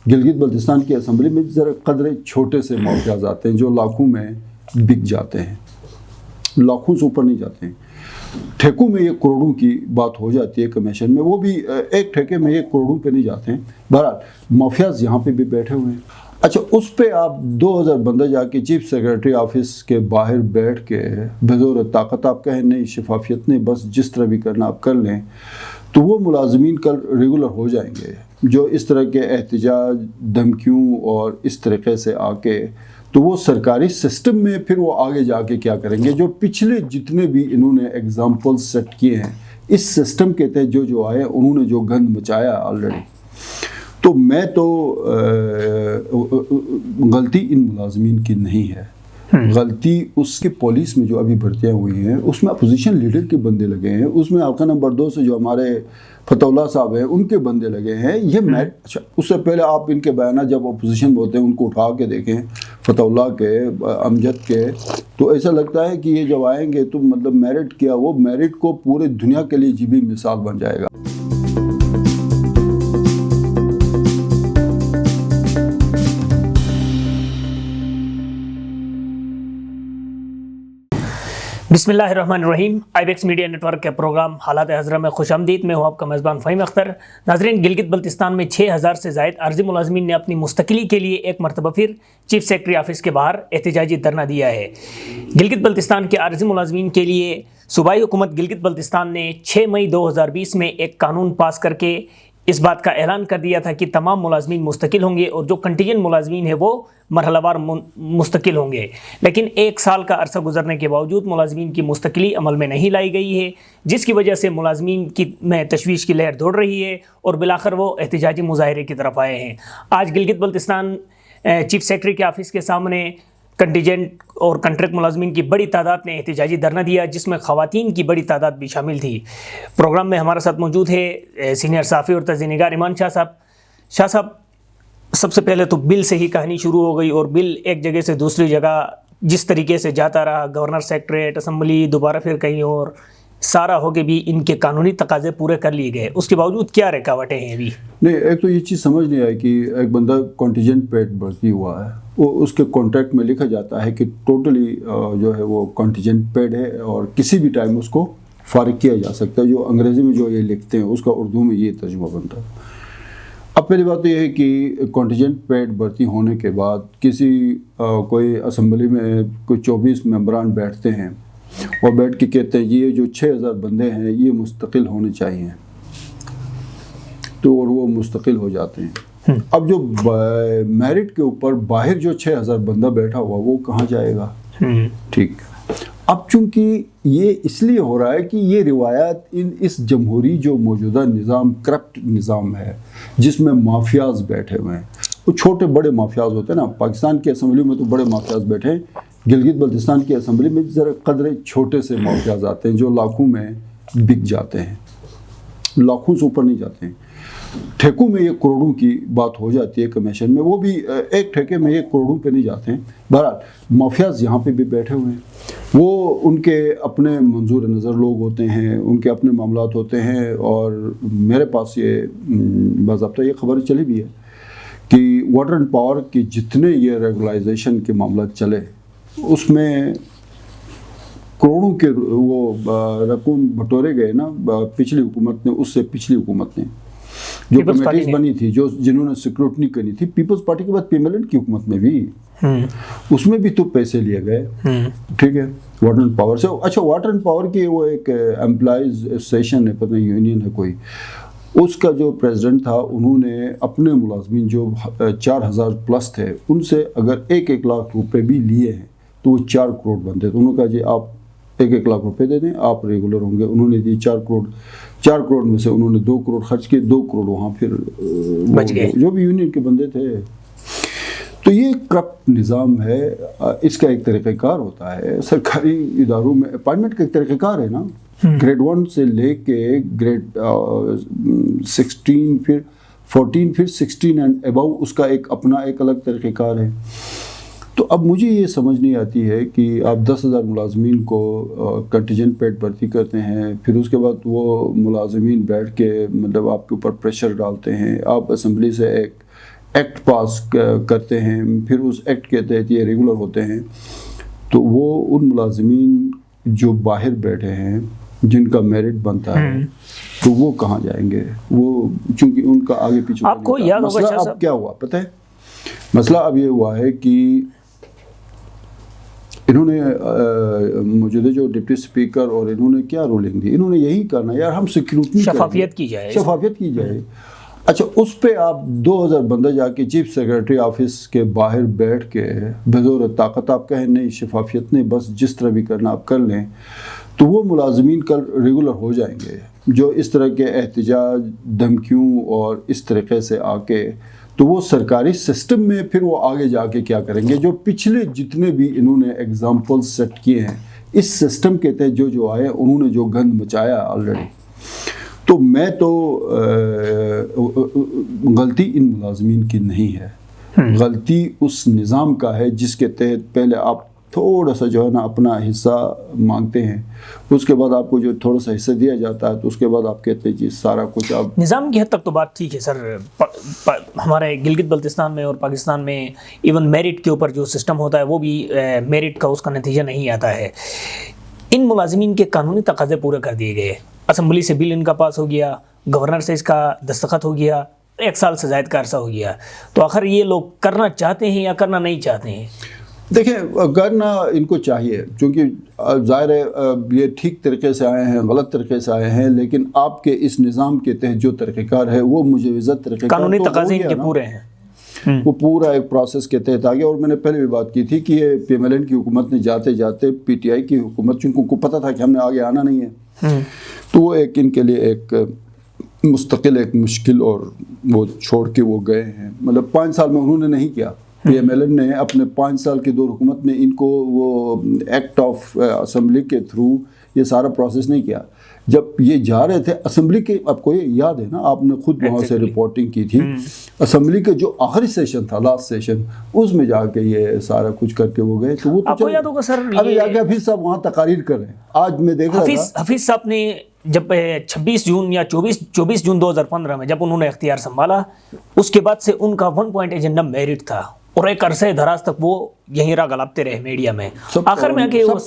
گلگت بلتستان کی اسمبلی میں ذرا قدرے چھوٹے سے معاوضات آتے ہیں جو لاکھوں میں بک جاتے ہیں، لاکھوں سے اوپر نہیں جاتے ہیں۔ ٹھیکوں میں یہ کروڑوں کی بات ہو جاتی ہے کمیشن میں، وہ بھی ایک ٹھیکے میں یہ کروڑوں پہ نہیں جاتے ہیں۔ بہرحال مافیاز یہاں پہ بھی بیٹھے ہوئے ہیں۔ اچھا، اس پہ آپ 2000 بندہ جا کے چیف سیکرٹری آفس کے باہر بیٹھ کے بزور طاقت آپ کہیں نہیں شفافیت نہیں، بس جس طرح بھی کرنا آپ کر لیں، تو وہ ملازمین کل ریگولر ہو جائیں گے جو اس طرح کے احتجاج، دھمکیوں اور اس طریقے سے آ کے، تو وہ سرکاری سسٹم میں پھر وہ آگے جا کے کیا کریں گے؟ جو پچھلے جتنے بھی انہوں نے ایگزامپل سیٹ کیے ہیں اس سسٹم کے تحت جو آئے انہوں نے جو گند مچایا آلریڈی، تو میں تو غلطی ان ملازمین کی نہیں ہے، غلطی اس کے پولیس میں جو ابھی بھرتیاں ہوئی ہیں اس میں اپوزیشن لیڈر کے بندے لگے ہیں، اس میں حلقہ نمبر 2 سے جو ہمارے فتح اللہ صاحب ہیں ان کے بندے لگے ہیں۔ یہ اچھا، اس سے پہلے آپ ان کے بیانات جب اپوزیشن میں ہوتے ہیں ان کو اٹھا کے دیکھیں، فتح اللہ کے، امجد کے، تو ایسا لگتا ہے کہ یہ جب آئیں گے تو مطلب میرٹ کیا، وہ میرٹ کو پورے دنیا کے لیے جیبی مثال بن جائے گا۔ بسم اللہ الرحمن الرحیم۔ آئی بیکس میڈیا نیٹ ورک کے پروگرام حالات حاضرہ میں خوش آمدید۔ میں ہوں آپ کا میزبان فہیم اختر۔ ناظرین، گلگت بلتستان میں 6000 سے زائد عارضی ملازمین نے اپنی مستقلی کے لیے ایک مرتبہ پھر چیف سیکرٹری آفس کے باہر احتجاجی دھرنا دیا ہے۔ گلگت بلتستان کے عارضی ملازمین کے لیے صوبائی حکومت گلگت بلتستان نے 6 مئی 2020 میں ایک قانون پاس کر کے اس بات کا اعلان کر دیا تھا کہ تمام ملازمین مستقل ہوں گے اور جو کنٹیجنٹ ملازمین ہیں وہ مرحلہ وار مستقل ہوں گے، لیکن 1 سال کا عرصہ گزرنے کے باوجود ملازمین کی مستقلی عمل میں نہیں لائی گئی ہے، جس کی وجہ سے ملازمین میں تشویش کی لہر دوڑ رہی ہے اور بالآخر وہ احتجاجی مظاہرے کی طرف آئے ہیں۔ آج گلگت بلتستان چیف سیکرٹری کے آفس کے سامنے کنٹیجنٹ اور کنٹریکٹ ملازمین کی بڑی تعداد نے احتجاجی دھرنا دیا، جس میں خواتین کی بڑی تعداد بھی شامل تھی۔ پروگرام میں ہمارے ساتھ موجود ہے سینئر صحافی اور تجزیہ نگار ایمان شاہ صاحب۔ شاہ صاحب، سب سے پہلے تو بل سے ہی کہانی شروع ہو گئی اور بل ایک جگہ سے دوسری جگہ جس طریقے سے جاتا رہا، گورنر سیکریٹریٹ، اسمبلی، دوبارہ پھر کہیں اور، سارا ہو کے بھی ان کے قانونی تقاضے پورے کر لیے گئے، اس کے باوجود کیا رکاوٹیں ہیں ابھی؟ نہیں، ایک تو یہ چیز سمجھ نہیں آئی کہ ایک بندہ کنٹیجنٹ پیڈ بھرتی ہوا ہے، وہ اس کے کانٹریکٹ میں لکھا جاتا ہے کہ ٹوٹلی جو ہے وہ کنٹیجنٹ پیڈ ہے اور کسی بھی ٹائم اس کو فارغ کیا جا سکتا ہے۔ جو انگریزی میں جو یہ لکھتے ہیں اس کا اردو میں یہ ترجمہ بنتا ہے۔ اب پہلی بات تو یہ ہے کہ کنٹیجنٹ پیڈ بھرتی ہونے کے بعد کسی کوئی اسمبلی میں کوئی 24 ممبران بیٹھتے ہیں اور بیٹھ کے کہتے ہیں یہ جو 6000 بندے ہیں یہ مستقل ہونے چاہیے، تو اور وہ مستقل ہو جاتے ہیں۔ اب جو میرٹ کے اوپر باہر جو 6000 بندہ بیٹھا ہوا وہ کہاں جائے گا؟ ٹھیک، اب چونکہ یہ اس لیے ہو رہا ہے کہ یہ روایات اس جمہوری جو موجودہ نظام کرپٹ نظام ہے جس میں مافیاز بیٹھے ہوئے ہیں، وہ چھوٹے بڑے مافیاز ہوتے ہیں نا، پاکستان کی اسمبلی میں تو بڑے مافیاز بیٹھے ہیں، گلگت بلتستان کی اسمبلی میں ذرا قدرے چھوٹے سے مافیاز آتے ہیں جو لاکھوں میں بک جاتے ہیں، لاکھوں سے اوپر نہیں جاتے ہیں۔ ٹھیکوں میں یہ کروڑوں کی بات ہو جاتی ہے کمیشن میں، وہ بھی ایک ٹھیکے میں یہ کروڑوں پہ نہیں جاتے ہیں۔ بہرحال مافیاز یہاں پہ بھی بیٹھے ہوئے ہیں، وہ ان کے اپنے منظور نظر لوگ ہوتے ہیں، ان کے اپنے معاملات ہوتے ہیں، اور میرے پاس یہ باضابطہ یہ خبر چلی بھی ہے کہ واٹر اینڈ پاور کی جتنے یہ ریگولائزیشن کے معاملات چلے اس میں کروڑوں کے وہ رقم بٹورے گئے نا پچھلی حکومت نے، اس سے پچھلی حکومت نے جو کمیٹیز بنی تھی جنہوں نے سیکروٹنی کرنی تھی، پیپلز پارٹی کے بعد پی ایم ایل این کی حکومت میں بھی اس میں بھی تو پیسے لیے گئے، ٹھیک ہے، واٹر اینڈ پاور سے۔ اچھا، واٹر اینڈ پاور کی وہ ایک امپلائیز ایسوسیشن ہے، پتہ نہیں یونین ہے کوئی، اس کا جو پریزیڈنٹ تھا انہوں نے اپنے ملازمین جو 4000 پلس تھے ان سے اگر 1 لاکھ روپے بھی لیے ہیں تو وہ 4 کروڑ بنتے تھے۔ انہوں نے کہا جی آپ 1 لاکھ روپے دے دیں، آپ ریگولر ہوں گے۔ انہوں نے دی 4 کروڑ، 4 کروڑ میں سے انہوں نے 2 کروڑ خرچ کیے، 2 کروڑ وہاں پھر جو بھی یونین کے بندے تھے۔ تو یہ کرپٹ نظام ہے، اس کا ایک طریقہ کار ہوتا ہے سرکاری اداروں میں، اپائنٹمنٹ کا ایک طریقہ کار ہے نا، گریڈ 1 سے لے کے گریڈ 16 پھر 14 پھر 16 اینڈ ابو، اس کا ایک اپنا ایک الگ طریقہ کار ہے۔ تو اب مجھے یہ سمجھ نہیں آتی ہے کہ آپ 10,000 ملازمین کو کنٹیجنٹ پیڈ بھرتی کرتے ہیں، پھر اس کے بعد وہ ملازمین بیٹھ کے مطلب آپ کے اوپر پریشر ڈالتے ہیں، آپ اسمبلی سے ایک ایکٹ پاس کرتے ہیں، پھر اس ایکٹ کے تحت یہ ریگولر ہوتے ہیں، تو وہ ان ملازمین جو باہر بیٹھے ہیں جن کا میرٹ بنتا ہے تو وہ کہاں جائیں گے؟ وہ چونکہ ان کا آگے پیچھے آپ کو یاد ہوگا مسئلہ اب کیا ہوا پتہ ہے؟ مسئلہ اب یہ ہوا ہے کہ انہوں نے موجودہ جو ڈپٹی اسپیکر اور انہوں نے کیا رولنگ دی، انہوں نے یہی کرنا یار ہم سیکیورٹی شفافیت کی جائے. اچھا اس پہ آپ 2000 بندہ جا کے چیف سیکرٹری آفس کے باہر بیٹھ کے بزور طاقت آپ کہیں نہیں شفافیت نہیں، بس جس طرح بھی کرنا آپ کر لیں، تو وہ ملازمین کل ریگولر ہو جائیں گے جو اس طرح کے احتجاج دھمکیوں اور اس طریقے سے آ کے، تو وہ سرکاری سسٹم میں پھر وہ آگے جا کے کیا کریں گے؟ جو پچھلے جتنے بھی انہوں نے ایگزامپل سیٹ کیے ہیں اس سسٹم کے تحت جو آئے انہوں نے جو گند مچایا آلریڈی، تو میں تو غلطی ان ملازمین کی نہیں ہے، غلطی اس نظام کا ہے جس کے تحت پہلے آپ تھوڑا سا جو ہے نا اپنا حصہ مانگتے ہیں، اس کے بعد آپ کو جو تھوڑا سا حصہ دیا جاتا ہے تو اس کے بعد آپ کہتے ہیں جی سارا کچھ آپ نظام کی حد تک تو بات ٹھیک ہے سر. ہمارے گلگت بلتستان میں اور پاکستان میں ایون میرٹ کے اوپر جو سسٹم ہوتا ہے وہ بھی میرٹ کا اس کا نتیجہ نہیں آتا ہے. ان ملازمین کے قانونی تقاضے پورے کر دیے گئے، اسمبلی سے بل ان کا پاس ہو گیا، گورنر سے اس کا دستخط ہو گیا، 1 سال سے زائد کا عرصہ ہو گیا، تو آخر یہ لوگ کرنا چاہتے ہیں یا کرنا نہیں چاہتے ہیں؟ دیکھیں کرنا ان کو چاہیے، چونکہ ظاہر ہے یہ ٹھیک طریقے سے آئے ہیں غلط طریقے سے آئے ہیں، لیکن آپ کے اس نظام کے تحت جو طریقہ کار ہے وہ مجوزت طریقہ کار قانونی تقاضے ان کے پورے ہیں، وہ پورا ایک پروسیس کے تحت آ گیا. اور میں نے پہلے بھی بات کی تھی کہ یہ پی ایم ایل این کی حکومت نے جاتے جاتے پی ٹی آئی کی حکومت، چونکہ ان کو پتہ تھا کہ ہم نے آگے آنا نہیں ہے، تو وہ ایک ان کے لیے ایک مستقل ایک مشکل اور وہ چھوڑ کے وہ گئے ہیں. مطلب 5 سال میں انہوں نے نہیں کیا، پی ایم ایل این نے اپنے 5 سال کی دور حکومت میں ان کو وہ ایکٹ آف اسمبلی کے تھرو یہ سارا پروسیس نہیں کیا. جب یہ جا رہے تھے اسمبلی کے، آپ کو یہ یاد ہے نا آپ نے خود وہاں سے رپورٹنگ کی تھی، اسمبلی کے جو آخری سیشن تھا لاسٹ سیشن اس میں جا کے یہ سارا کچھ کر کے وہ گئے. تو وہ آپ کو یاد ہوگا سر ابھی جا کے حفیظ صاحب وہاں تقاریر کر رہے ہیں. آج میں دیکھ رہا تھا حفیظ صاحب نے جب 26 جون یا 24 جون 2015 میں جب انہوں نے اختیار سنبھالا، اس کے بعد سے ان کا 1 پوائنٹ ایجنڈا میرٹ تھا اور ایک عرصے دراز تک وہ یہیں راہ گلاپتے رہے میڈیا میں. آخر میں وہ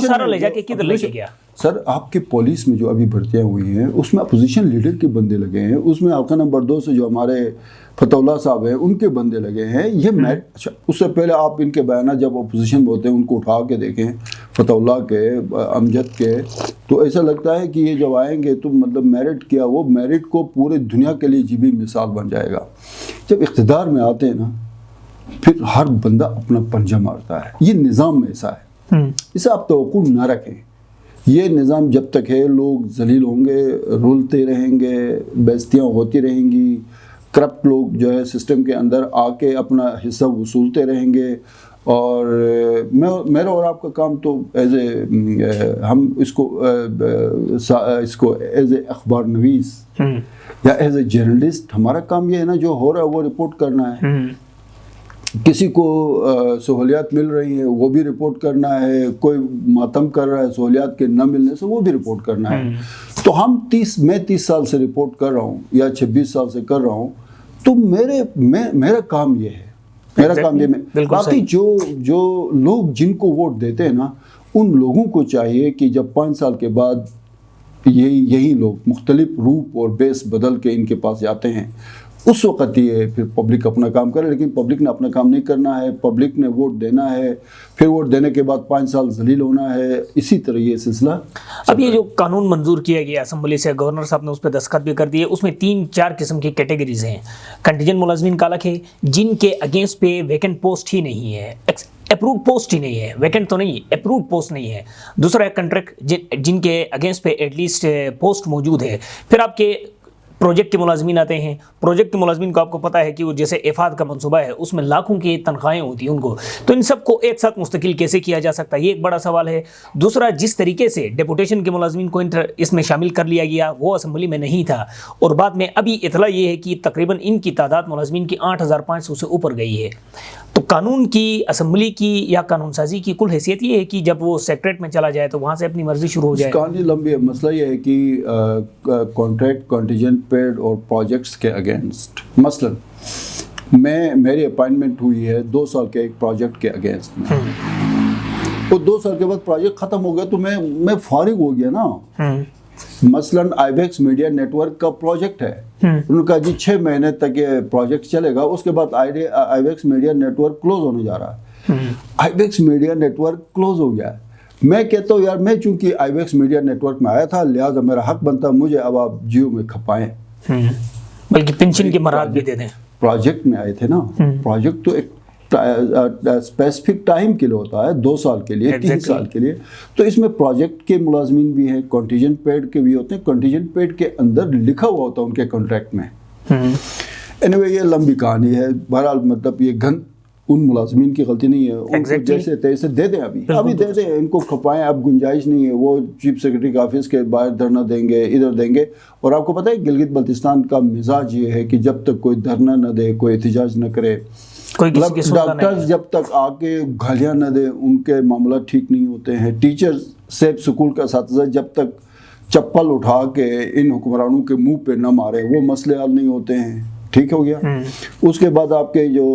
سارا لے جا کے کدھر لے کے گیا؟ سر آپ کی پولیس میں جو ابھی بھرتیاں ہوئی ہیں اس میں اپوزیشن لیڈر کے بندے لگے ہیں، اس میں حلقہ نمبر 2 سے جو ہمارے فتح اللہ صاحب ہیں ان کے بندے لگے ہیں. یہ اچھا اس سے پہلے آپ ان کے بیانات جب اپوزیشن میں ہوتے ہیں ان کو اٹھا کے دیکھیں، فتح اللہ کے، امجد کے، تو ایسا لگتا ہے کہ یہ جب آئیں گے تو مطلب میرٹ کیا، وہ میرٹ کو پورے دنیا کے لیے جیبی مثال بن جائے گا. جب اقتدار میں آتے ہیں نا پھر ہر بندہ اپنا پنجہ مارتا ہے. یہ نظام میں ایسا ہے، اسے آپ توقع نہ رکھیں. یہ نظام جب تک ہے لوگ ذلیل ہوں گے، رولتے رہیں گے، بےعزتیاں ہوتی رہیں گی، کرپٹ لوگ جو ہے سسٹم کے اندر آ کے اپنا حصہ وصولتے رہیں گے. اور میرا اور آپ کا کام تو ایز اے ہم اس کو ایز اے اخبار نویس یا ایز اے جرنلسٹ ہمارا کام یہ ہے نا جو ہو رہا ہے وہ رپورٹ کرنا ہے. کسی کو سہولیات مل رہی ہیں وہ بھی رپورٹ کرنا ہے، کوئی ماتم کر رہا ہے سہولیات کے نہ ملنے سے وہ بھی رپورٹ کرنا ہے. تو میں 30 سال سے رپورٹ کر رہا ہوں یا 26 سال سے کر رہا ہوں، تو میرا کام یہ ہے، میرا کام یہ باقی جو لوگ جن کو ووٹ دیتے ہیں نا ان لوگوں کو چاہیے کہ جب 5 سال کے بعد یہی لوگ مختلف روپ اور بیس بدل کے ان کے پاس جاتے ہیں اس وقت یہ پھر پبلک اپنا کام کرے. لیکن پبلک نے اپنا کام نہیں کرنا ہے، پبلک نے ووٹ دینا ہے، پھر ووٹ دینے کے بعد 5 سال ذلیل ہونا ہے. اسی طرح یہ سلسلہ. اب یہ جو قانون منظور کیا گیا اسمبلی سے، گورنر صاحب نے اس پہ دستخط بھی کر دیے، اس میں 3-4 قسم کی کیٹیگریز ہیں. کنٹیجنٹ ملازمین کا الگ ہے جن کے اگینسٹ پہ ویکنٹ پوسٹ ہی نہیں ہے، اپروڈ پوسٹ ہی نہیں ہے، ویکنٹ تو نہیں، اپروڈ پوسٹ نہیں ہے. دوسرا ہے کنٹریکٹ جن کے اگینسٹ پہ ایٹ لیسٹ پوسٹ موجود ہے. پھر آپ کے پروجیکٹ کے ملازمین آتے ہیں. پروجیکٹ کے ملازمین کو آپ کو پتہ ہے کہ وہ جیسے افاد کا منصوبہ ہے اس میں لاکھوں کی تنخواہیں ہوتی ہیں ان کو، تو ان سب کو ایک ساتھ مستقل کیسے کیا جا سکتا ہے، یہ ایک بڑا سوال ہے. دوسرا جس طریقے سے ڈیپوٹیشن کے ملازمین کو اس میں شامل کر لیا گیا وہ اسمبلی میں نہیں تھا، اور بعد میں ابھی اطلاع یہ ہے کہ تقریباً ان کی تعداد ملازمین کی 8500 سے اوپر گئی ہے. تو قانون کی، اسمبلی کی یا قانون سازی کی کل حیثیت یہ ہے کہ جب وہ سیکریٹ میں چلا جائے تو وہاں سے اپنی مرضی شروع ہو جائے؟ کہانی لمبی ہے. مسئلہ یہ ہے کہ کانٹریکٹ، کنٹینجنٹ پیڈ اور پروجیکٹس کے اگینسٹ، مثلا میری اپائنٹمنٹ ہوئی ہے 2 سال کے ایک پروجیکٹ کے اگینسٹ میں، اور 2 سال کے بعد پروجیکٹ ختم ہو گیا تو میں فارغ ہو گیا نا. مثلا آئیبیکس میڈیا نیٹ ورک کا پروجیکٹ ہے، انہوں نے کہا جی 6 مہینے تک یہ پروجیکٹ چلے گا، اس کے بعد آئیبیکس میڈیا نیٹ ورک کلوز ہونے جا رہا ہے. آئیبیکس میڈیا نیٹ ورک کلوز ہو گیا ہے. میں کہتا ہوں یار میں چونکہ آئیبیکس میڈیا نیٹ ورک میں آیا تھا لہٰذا میرا حق بنتا مجھے اب آپ جیو میں کھپائیں، بلکہ پینشن کی مراد بھی دے دیں. پروجیکٹ میں آئے تھے نا، پروجیکٹ تو ایک اسپیسیفک ٹائم کے لیے ہوتا ہے، 2 سال کے لیے، 3 سال کے لیے. تو اس میں پروجیکٹ کے ملازمین بھی ہیں، کنٹینجنٹ پیڈ کے بھی ہوتے ہیں. کنٹینجنٹ پیڈ کے اندر لکھا ہوا ہوتا ہے ان کے کانٹریکٹ میں. اینیوے یہ لمبی کہانی ہے. بہرحال مطلب یہ گند ان ملازمین کی غلطی نہیں ہے، ان کو جیسے تیسے دے دیں، ابھی دے دیں، ان کو کھپائیں. اب گنجائش نہیں ہے، وہ چیف سیکرٹری کے آفس کے باہر دھرنا دیں گے، ادھر دیں گے. اور آپ کو پتہ ہے گلگت بلتستان کا مزاج یہ ہے کہ جب تک کوئی دھرنا نہ دے، کوئی احتجاج نہ کرے، ڈاکٹرز جب تک آ کے گالیاں نہ دے، ان کے معاملات ٹھیک نہیں ہوتے ہیں. ٹیچرز سے اسکول کا اساتذہ جب تک چپل اٹھا کے ان حکمرانوں کے منہ پہ نہ مارے وہ مسئلے حل نہیں ہوتے ہیں. ٹھیک ہو گیا. اس کے بعد آپ کے جو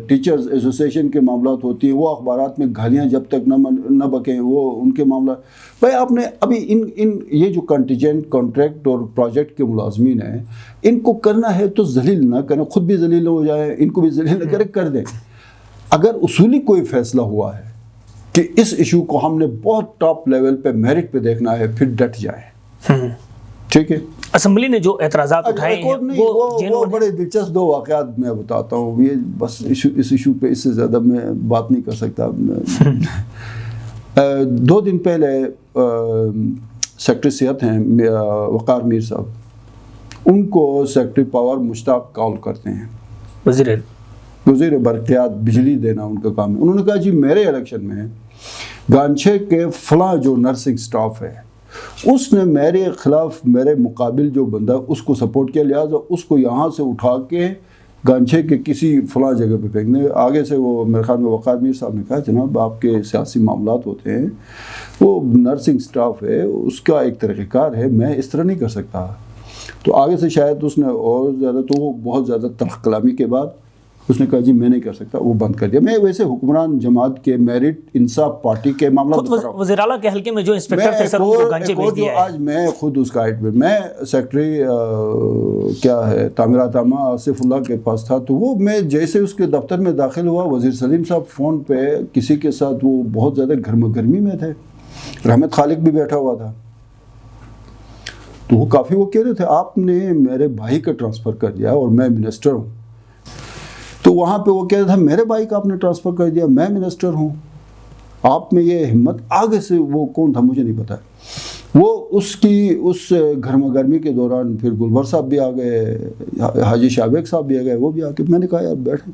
ٹیچرز ایسوسیشن کے معاملات ہوتی ہیں وہ اخبارات میں گالیاں جب تک نہ بکیں وہ ان کے معاملات. بھائی آپ نے ابھی ان یہ جو کنٹینجنٹ کانٹریکٹ اور پروجیکٹ کے ملازمین ہیں ان کو کرنا ہے تو ذلیل نہ کریں، خود بھی ذلیل ہو جائیں، ان کو بھی ذلیل نہ کریں، کر دیں. اگر اصولی کوئی فیصلہ ہوا ہے کہ اس ایشو کو ہم نے بہت ٹاپ لیول پہ میرٹ پہ دیکھنا ہے پھر ڈٹ جائیں. ٹھیک ہے. اسمبلی نے جو اعتراضات اٹھائے ہیں وہ بڑے دلچسپ 2 واقعات میں بتاتا ہوں. یہ بس اس ایشو پہ اس سے زیادہ میں بات نہیں کر سکتا. 2 دن پہلے سیکرٹری صحت ہیں وقار میر صاحب، ان کو سیکرٹری پاور مشتاق کال کرتے ہیں، وزیر برقیات بجلی دینا ان کا کام ہے. انہوں نے کہا جی میرے الیکشن میں گانچھے کے فلاں جو نرسنگ سٹاف ہے اس نے میرے خلاف میرے مقابل جو بندہ اس کو سپورٹ کیا، لہٰذا اس کو یہاں سے اٹھا کے گانچھے کے کسی فلاں جگہ پہ پھینکنے. آگے سے وہ میرے خیال میں وقار میر صاحب نے کہا جناب آپ کے سیاسی معاملات ہوتے ہیں، وہ نرسنگ سٹاف ہے اس کا ایک طریقہ کار ہے، میں اس طرح نہیں کر سکتا. تو آگے سے شاید اس نے اور زیادہ، تو وہ بہت زیادہ تلخ کلامی کے بعد اس نے کہا جی میں نہیں کر سکتا، وہ بند کر دیا. میں ویسے حکمران جماعت کے میرٹ انصاف پارٹی کے معاملات وزیر اعلیٰ کے حلقے میں جو انسپیکٹر تھے سر وہ گانچے بھیج دیا ہے. آج میں خود اس کا ایڈمٹ، میں سیکرٹری کیا ہے تعمیرات عامہ آصف اللہ کے پاس تھا، تو وہ میں جیسے اس کے دفتر میں داخل ہوا وزیر سلیم صاحب فون پہ کسی کے ساتھ وہ بہت زیادہ گرمی میں تھے، رحمت خالق بھی بیٹھا ہوا تھا. تو وہ کافی وہ کہہ رہے تھے آپ نے میرے بھائی کا ٹرانسفر کر دیا اور میں منسٹر ہوں. تو وہاں پہ وہ کہہ رہا تھا میرے بھائی کا آپ نے ٹرانسفر کر دیا، میں منسٹر ہوں، آپ میں یہ ہمت. آگے سے وہ کون تھا مجھے نہیں پتا. وہ اس گرمی کے دوران پھر گلبر صاحب بھی آ گئے، حاجی شابیک صاحب بھی آ گئے، وہ بھی آ کے میں نے کہا یار بیٹھیں.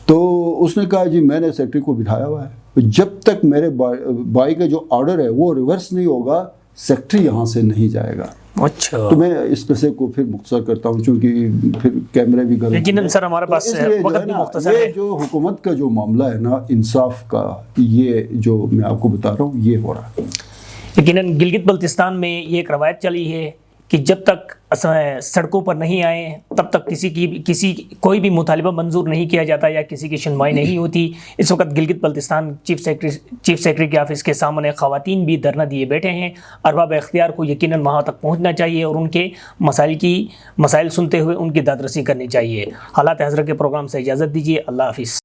تو اس نے کہا جی میں نے سیکرٹری کو بٹھایا ہوا ہے، جب تک میرے بھائی کا جو آرڈر ہے وہ ریورس نہیں ہوگا سیکرٹری یہاں سے نہیں جائے گا. اچھا. تو میں اس قصے کو پھر مختصر کرتا ہوں چونکہ پھر کیمرے بھی گرم. لیکن سر ہمارے پاس وقت بھی مختصر ہے. یہ جو حکومت کا جو معاملہ ہے نا انصاف کا، یہ جو میں آپ کو بتا رہا ہوں یہ ہو رہا ہے. یقیناً گلگت بلتستان میں یہ ایک روایت چلی ہے کہ جب تک سڑکوں پر نہیں آئیں تب تک کوئی بھی مطالبہ منظور نہیں کیا جاتا یا کسی کی سنوائی نہیں ہوتی. اس وقت گلگت بلتستان چیف سیکرٹری کے آفس کے سامنے خواتین بھی دھرنا دیے بیٹھے ہیں. ارباب اختیار کو یقیناً وہاں تک پہنچنا چاہیے اور ان کے مسائل سنتے ہوئے ان کی دادرسی کرنی چاہیے. حالات حاضرہ کے پروگرام سے اجازت دیجیے. اللہ حافظ.